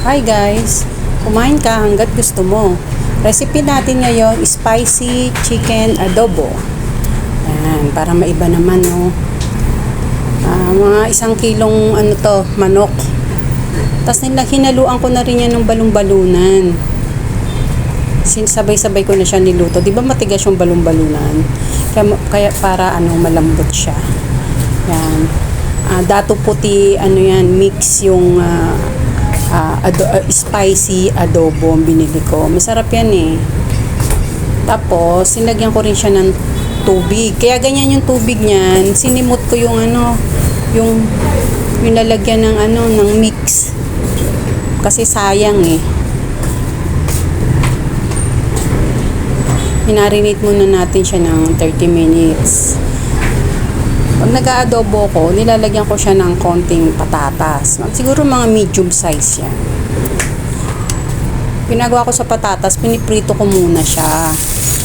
Hi guys! Kumain ka hanggat gusto mo. Recipe natin ngayon, spicy chicken adobo. Ayan, para maiba naman, no? Mga 1 kilong manok. Tapos hinaluan ko na rin yan ng balong-balunan. Sabay-sabay ko na siya niluto. Di ba matigas yung balong-balunan? Kaya para malambot siya. Yan. Dato puti, mix yung spicy adobo ang binili ko. Masarap yan eh. Tapos, sinagyan ko rin siya ng tubig. Kaya ganyan yung tubig niyan. Sinimot ko yung yung lalagyan ng mix. Kasi sayang eh. Minarinate muna natin siya ng 30 minutes. Pag nag-aadobo ko, nilalagyan ko siya ng konting patatas. Siguro mga medium size yan. Pinagawa ko sa patatas, piniprito ko muna siya.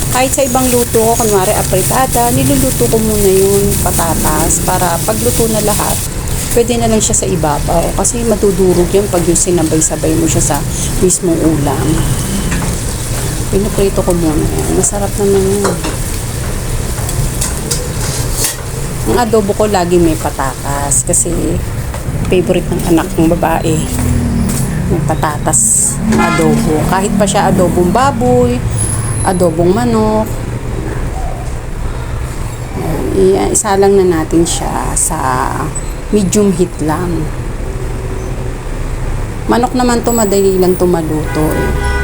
Kahit sa ibang luto ko, kunwari apritada, niluluto ko muna yung patatas para pagluto na lahat, pwede na lang siya sa ibabaw. Kasi madudurog yan pag yung sinabay-sabay mo siya sa mismong ulam. Piniprito ko muna yan. Masarap naman yun. Ang adobo ko lagi may patatas kasi favorite ng anak ng babae yung patatas ng adobo. Kahit pa siya adobong baboy, adobong manok, isa lang na natin siya sa medium heat lang. Manok naman to madali lang to maluto eh.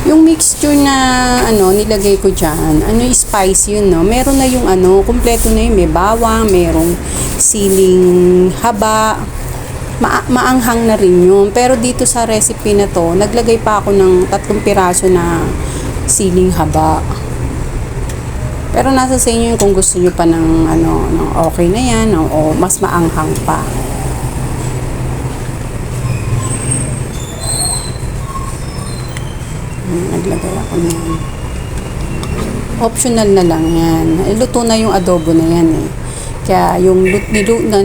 Yung mixture na nilagay ko diyan, spice yun, no? Meron na yung kumpleto na yun, may bawang, merong siling haba. Maanghang na rin yun. Pero dito sa recipe na to, naglagay pa ako ng 3 piraso na siling haba. Pero nasa sa inyo kung gusto nyo pa ng okay na yan, o mas maanghang pa. Naglagay ako niyan. Optional na lang yan. Luto na yung adobo na yan eh. Kaya yung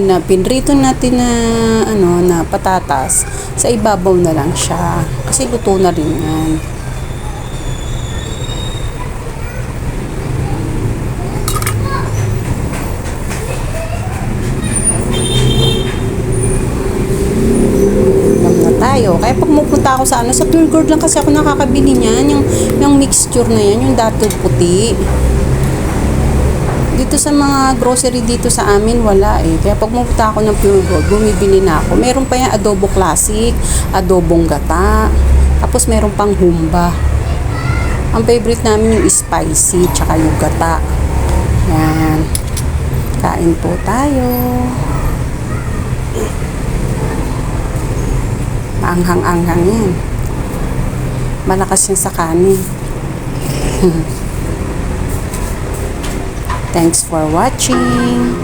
na pinrito natin na patatas, sa ibabaw na lang siya. Kasi luto na rin yan. Tayo. Kaya pag pupunta ako sa Pure Gold lang kasi ako nakakabili niyan, yung mixture na yan, yung dato puti. Dito sa mga grocery dito sa amin, wala eh. Kaya pag pupunta ako ng Pure Gold, bumibili na ako. Meron pa yan adobo classic, adobong gata, tapos meron pang humba. Ang favorite namin yung spicy, tsaka yung gata. Yan. Kain po tayo. Maanghang-anghang yan. Malakas yan sa kanin. Thanks for watching.